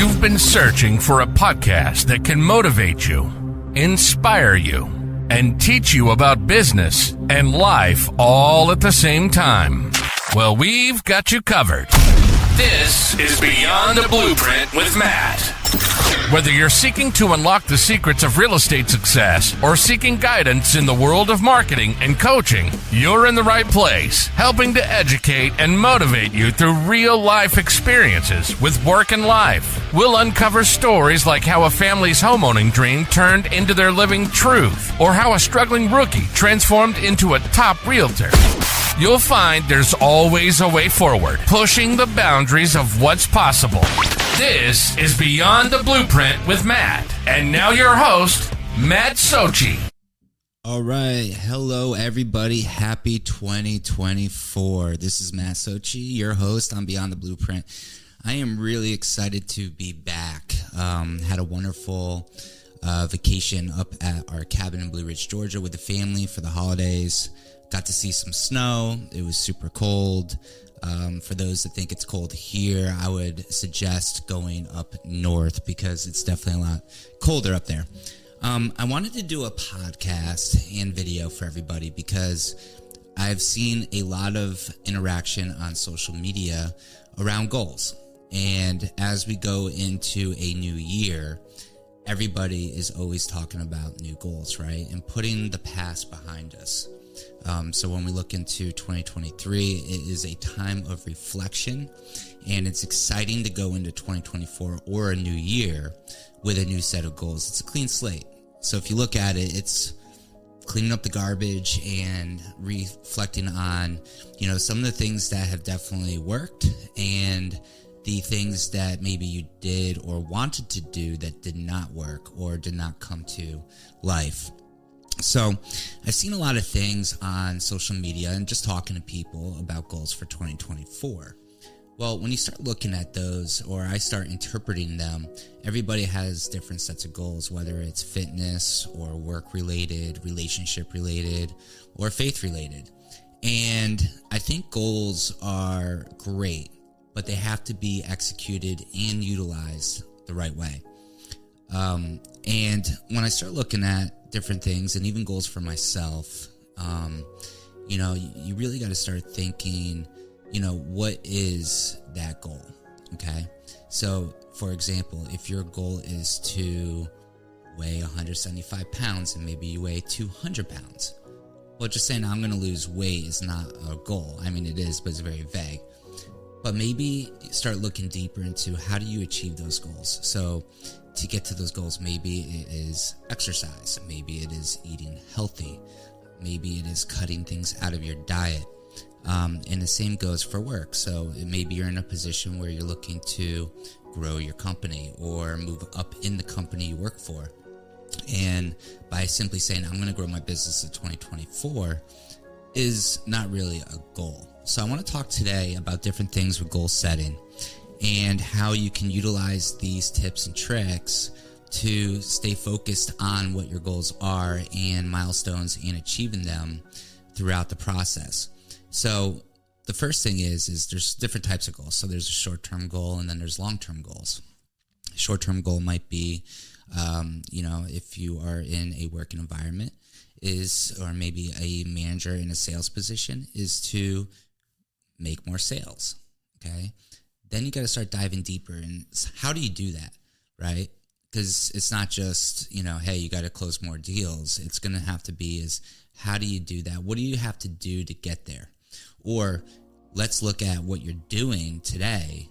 You've been searching for a podcast that can motivate you, inspire you, and teach you about business and life all at the same time. Well, we've got you covered. This is Beyond the Blueprint with Matt. Whether you're seeking to unlock the secrets of real estate success or seeking guidance in the world of marketing and coaching, you're in the right place, helping to educate and motivate you through real-life experiences with work and life. We'll uncover stories like how a family's homeowning dream turned into their living truth, or how a struggling rookie transformed into a top realtor. You'll find there's always a way forward, pushing the boundaries of what's possible. This is Beyond the Blueprint with Matt. And now your host, Matt Sochi. All right. Hello, everybody. Happy 2024. This is Matt Sochi, your host on Beyond the Blueprint. I am really excited to be back. Had a wonderful vacation up at our cabin in Blue Ridge, Georgia with the family for the holidays. Got to see some snow. It was super cold. For those that think it's cold here, I would suggest going up north because it's definitely a lot colder up there. I wanted to do a podcast and video for everybody because I've seen a lot of interaction on social media around goals. And as we go into a new year, everybody is always talking about new goals, right? And putting the past behind us. So when we look into 2023, it is a time of reflection, and it's exciting to go into 2024 or a new year with a new set of goals. It's a clean slate. So if you look at it, it's cleaning up the garbage and reflecting on, some of the things that have definitely worked and the things that maybe you did or wanted to do that did not work or did not come to life. So I've seen a lot of things on social media and just talking to people about goals for 2024. Well, when you start looking at those, or I start interpreting them, everybody has different sets of goals, whether it's fitness or work-related, relationship-related, or faith-related. And I think goals are great, but they have to be executed and utilized the right way. And when I start looking at different things and even goals for myself, you really got to start thinking, what is that goal? Okay. So for example, if your goal is to weigh 175 pounds and maybe you weigh 200 pounds, well, just saying I'm going to lose weight is not a goal. I mean, it is, but it's very vague. But maybe start looking deeper into how do you achieve those goals. So to get to those goals, maybe it is exercise. Maybe it is eating healthy. Maybe it is cutting things out of your diet. And the same goes for work. So maybe you're in a position where you're looking to grow your company or move up in the company you work for. And by simply saying, I'm going to grow my business in 2024 is not really a goal. So I want to talk today about different things with goal setting and how you can utilize these tips and tricks to stay focused on what your goals are and milestones and achieving them throughout the process. So the first thing is there's different types of goals. So there's a short-term goal and then there's long-term goals. Short-term goal might be, if you are in a working environment or maybe a manager in a sales position is to make more sales. Okay. Then you got to start diving deeper. And how do you do that? Right. Because it's not just, hey, you got to close more deals. It's going to have to be how do you do that? What do you have to do to get there? Or let's look at what you're doing today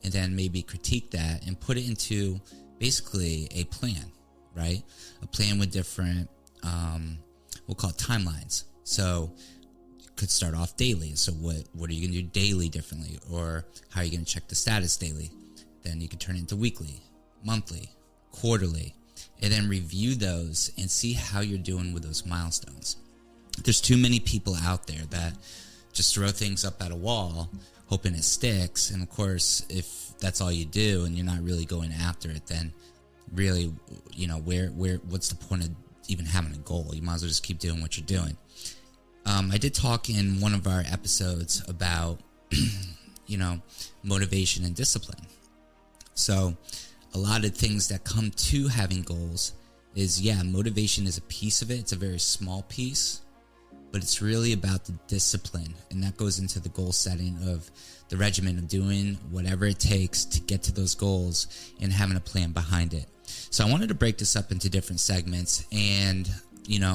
and then maybe critique that and put it into basically a plan, right? A plan with different, we'll call it timelines. So you could start off daily. So what are you going to do daily differently? Or how are you going to check the status daily? Then you can turn it into weekly, monthly, quarterly, and then review those and see how you're doing with those milestones. There's too many people out there that just throw things up at a wall hoping it sticks. And of course, if that's all you do and you're not really going after it, then really, what's the point of even having a goal? You might as well just keep doing what you're doing. I did talk in one of our episodes about, motivation and discipline. So a lot of things that come to having goals is, motivation is a piece of it. It's a very small piece, but it's really about the discipline. And that goes into the goal setting of the regimen of doing whatever it takes to get to those goals and having a plan behind it. So I wanted to break this up into different segments and,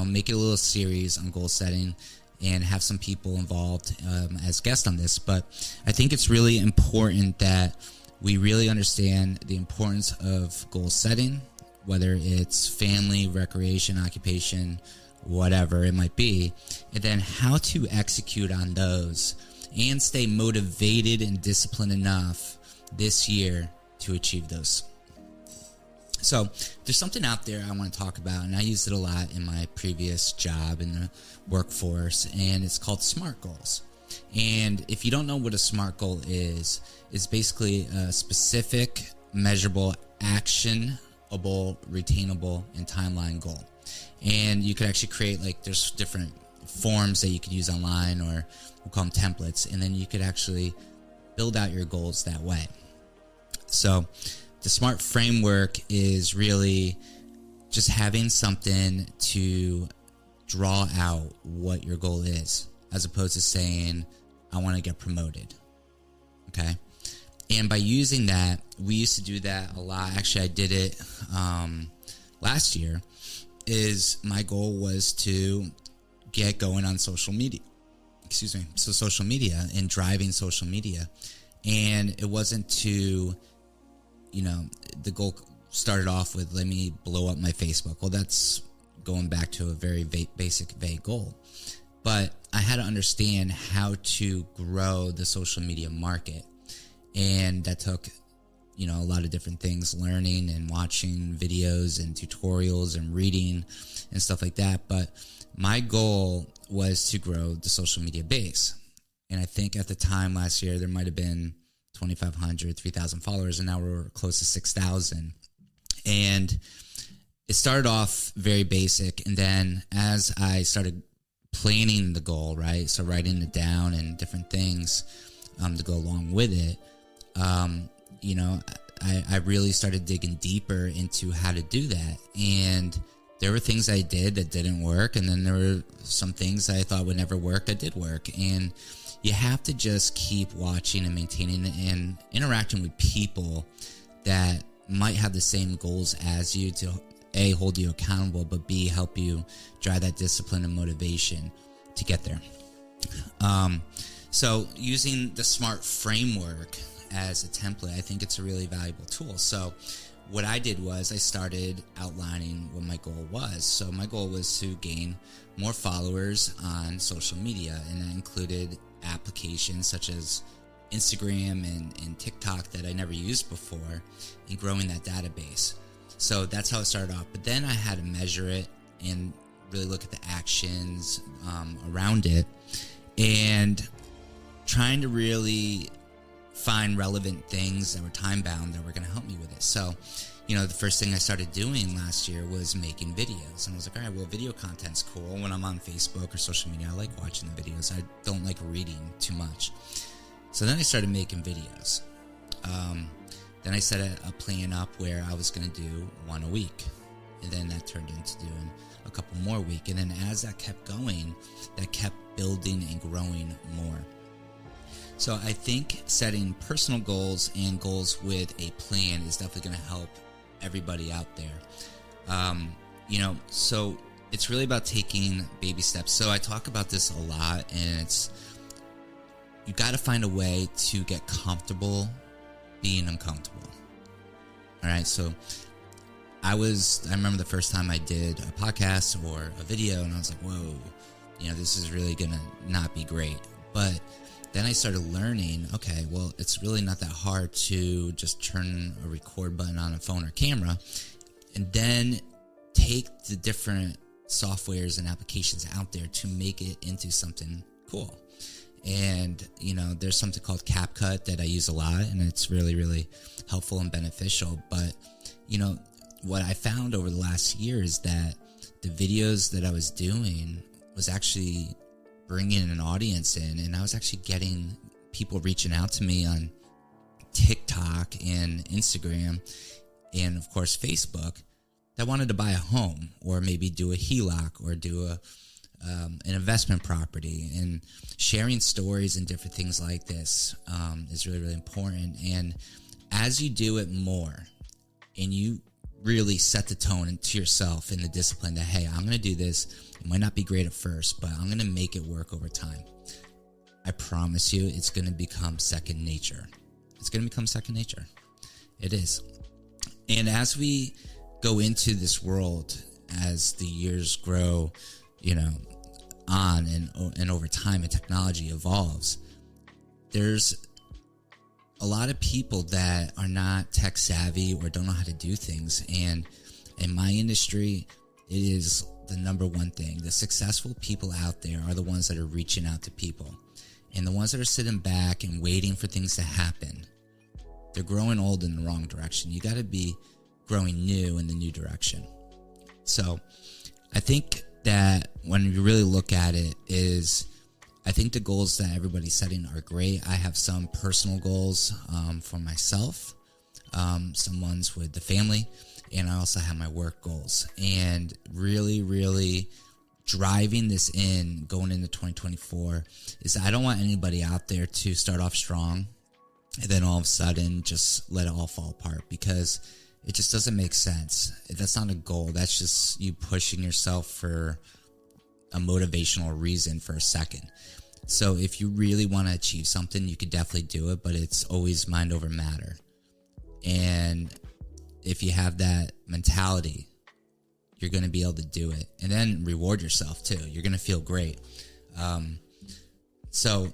make it a little series on goal setting and have some people involved as guests on this. But I think it's really important that we really understand the importance of goal setting, whether it's family, recreation, occupation, whatever it might be, and then how to execute on those and stay motivated and disciplined enough this year to achieve those. So there's something out there I want to talk about, and I used it a lot in my previous job in the workforce, and it's called SMART goals. And if you don't know what a SMART goal is, it's basically a specific, measurable, actionable, retainable, and timeline goal. And you could actually create, there's different forms that you could use online, or we'll call them templates, and then you could actually build out your goals that way. So the SMART framework is really just having something to draw out what your goal is, as opposed to saying, I want to get promoted. Okay. And by using that, we used to do that a lot. Actually, I did it last year. My goal was to get going on social media. So social media and driving social media. And it wasn't to, the goal started off with, let me blow up my Facebook. Well, that's going back to a very basic, vague goal. But I had to understand how to grow the social media market. And that took, a lot of different things, learning and watching videos and tutorials and reading and stuff like that. But my goal was to grow the social media base. And I think at the time last year, there might have been 2,500, 3,000 followers, and now we're close to 6,000. And it started off very basic. And then as I started planning the goal, right? So writing it down and different things to go along with it, I really started digging deeper into how to do that. And there were things I did that didn't work. And then there were some things I thought would never work that did work. And you have to just keep watching and maintaining and interacting with people that might have the same goals as you to A, hold you accountable, but B, help you drive that discipline and motivation to get there. So using the SMART framework as a template, I think it's a really valuable tool. So what I did was I started outlining what my goal was. So my goal was to gain more followers on social media, and that included applications such as Instagram and TikTok that I never used before, and growing that database. So that's how it started off. But then I had to measure it and really look at the actions around it, and trying to really find relevant things that were time bound that were going to help me with it. So, the first thing I started doing last year was making videos. And I was like, all right, well, video content's cool. When I'm on Facebook or social media, I like watching the videos. I don't like reading too much. So then I started making videos. Then I set a plan up where I was going to do one a week. And then that turned into doing a couple more a week. And then as that kept going, that kept building and growing more. So I think setting personal goals and goals with a plan is definitely going to help everybody out there. So it's really about taking baby steps. So I talk about this a lot, and you got to find a way to get comfortable being uncomfortable. All right. So I remember the first time I did a podcast or a video, and I was like, whoa, this is really going to not be great. But then I started learning, okay, well, it's really not that hard to just turn a record button on a phone or camera, and then take the different softwares and applications out there to make it into something cool. And, there's something called CapCut that I use a lot, and it's really, really helpful and beneficial. But, what I found over the last year is that the videos that I was doing was actually bringing an audience in, and I was actually getting people reaching out to me on TikTok and Instagram and of course Facebook that wanted to buy a home or maybe do a HELOC or do an investment property. And sharing stories and different things like this is really, really important. And as you do it more and you really set the tone to yourself in the discipline that, hey, I'm going to do this. It might not be great at first, but I'm going to make it work over time. I promise you it's going to become second nature. It's going to become second nature. It is. And as we go into this world, as the years grow, on and over time and technology evolves, there's a lot of people that are not tech savvy or don't know how to do things. And in my industry, it is the number one thing. The successful people out there are the ones that are reaching out to people. And the ones that are sitting back and waiting for things to happen, they're growing old in the wrong direction. You got to be growing new in the new direction. So I think that when you really look at it is, I think the goals that everybody's setting are great. I have some personal goals for myself, some ones with the family, and I also have my work goals. And really, really driving this in going into 2024 is I don't want anybody out there to start off strong and then all of a sudden just let it all fall apart, because it just doesn't make sense. That's not a goal. That's just you pushing yourself for a motivational reason for a second. So if you really want to achieve something, you could definitely do it, but it's always mind over matter. And if you have that mentality, you're going to be able to do it, and then reward yourself too. You're going to feel great. So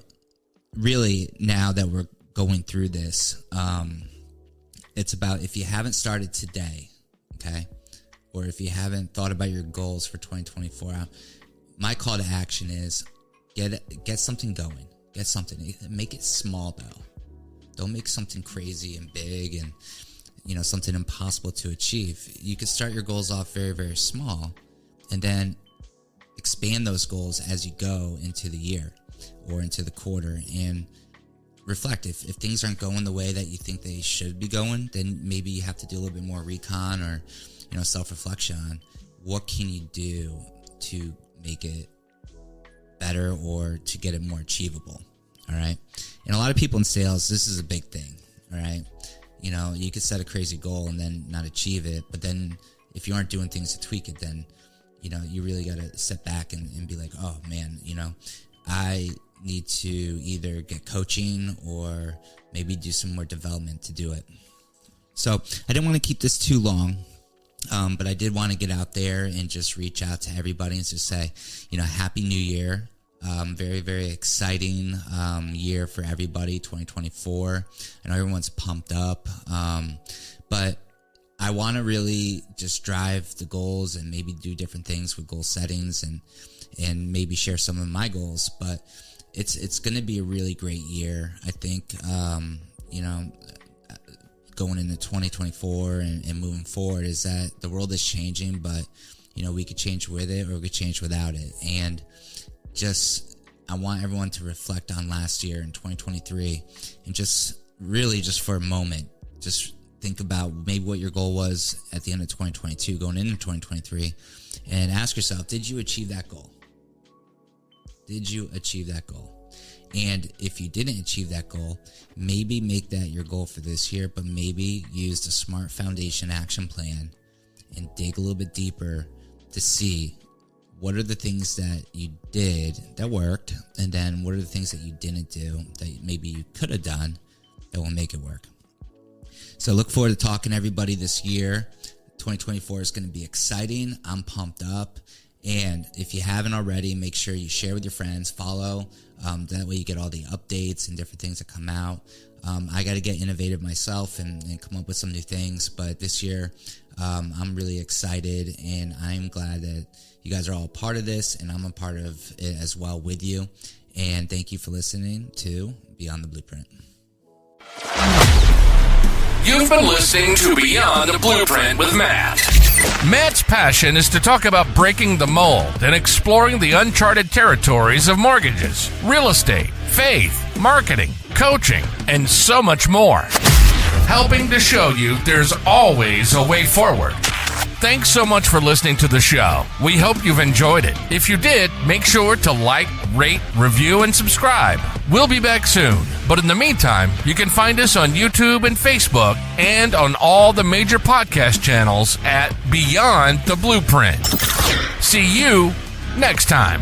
really, now that we're going through this, it's about, if you haven't started today, okay, or if you haven't thought about your goals for 2024, my call to action is get something going. Get something. Make it small though. Don't make something crazy and big and something impossible to achieve. You could start your goals off very, very small and then expand those goals as you go into the year or into the quarter, and reflect. If things aren't going the way that you think they should be going, then maybe you have to do a little bit more recon or self-reflection on what can you do to make it better or to get it more achievable. All right. And a lot of people in sales, this is a big thing. All right. You could set a crazy goal and then not achieve it, but then if you aren't doing things to tweak it, then you really got to sit back and be like, oh man, I need to either get coaching or maybe do some more development to do it. So I didn't want to keep this too long, but I did want to get out there and just reach out to everybody and just say, Happy New Year. Very, very exciting year for everybody, 2024. I know everyone's pumped up, but I want to really just drive the goals and maybe do different things with goal settings and maybe share some of my goals. But it's going to be a really great year, I think. Going into 2024 and moving forward, is that the world is changing, but we could change with it or we could change without it. And I want everyone to reflect on last year in 2023 and just for a moment, just think about maybe what your goal was at the end of 2022 going into 2023 and ask yourself, did you achieve that goal? Did you achieve that goal? And if you didn't achieve that goal, maybe make that your goal for this year, but maybe use the SMART Foundation action plan and dig a little bit deeper to see what are the things that you did that worked, and then what are the things that you didn't do that maybe you could have done that will make it work. So look forward to talking to everybody this year. 2024 is going to be exciting. I'm pumped up. And if you haven't already, make sure you share with your friends, follow. That way you get all the updates and different things that come out. I got to get innovative myself and come up with some new things. But this year, I'm really excited, and I'm glad that you guys are all a part of this, and I'm a part of it as well with you. And thank you for listening to Beyond the Blueprint. You've been listening to Beyond the Blueprint with Matt. Matt's passion is to talk about breaking the mold and exploring the uncharted territories of mortgages, real estate, faith, marketing, coaching, and so much more. helping to show you there's always a way forward. Thanks so much for listening to the show. We hope you've enjoyed it. If you did, make sure to like, rate, review, and subscribe. We'll be back soon. But in the meantime, you can find us on YouTube and Facebook and on all the major podcast channels at Beyond the Blueprint. See you next time.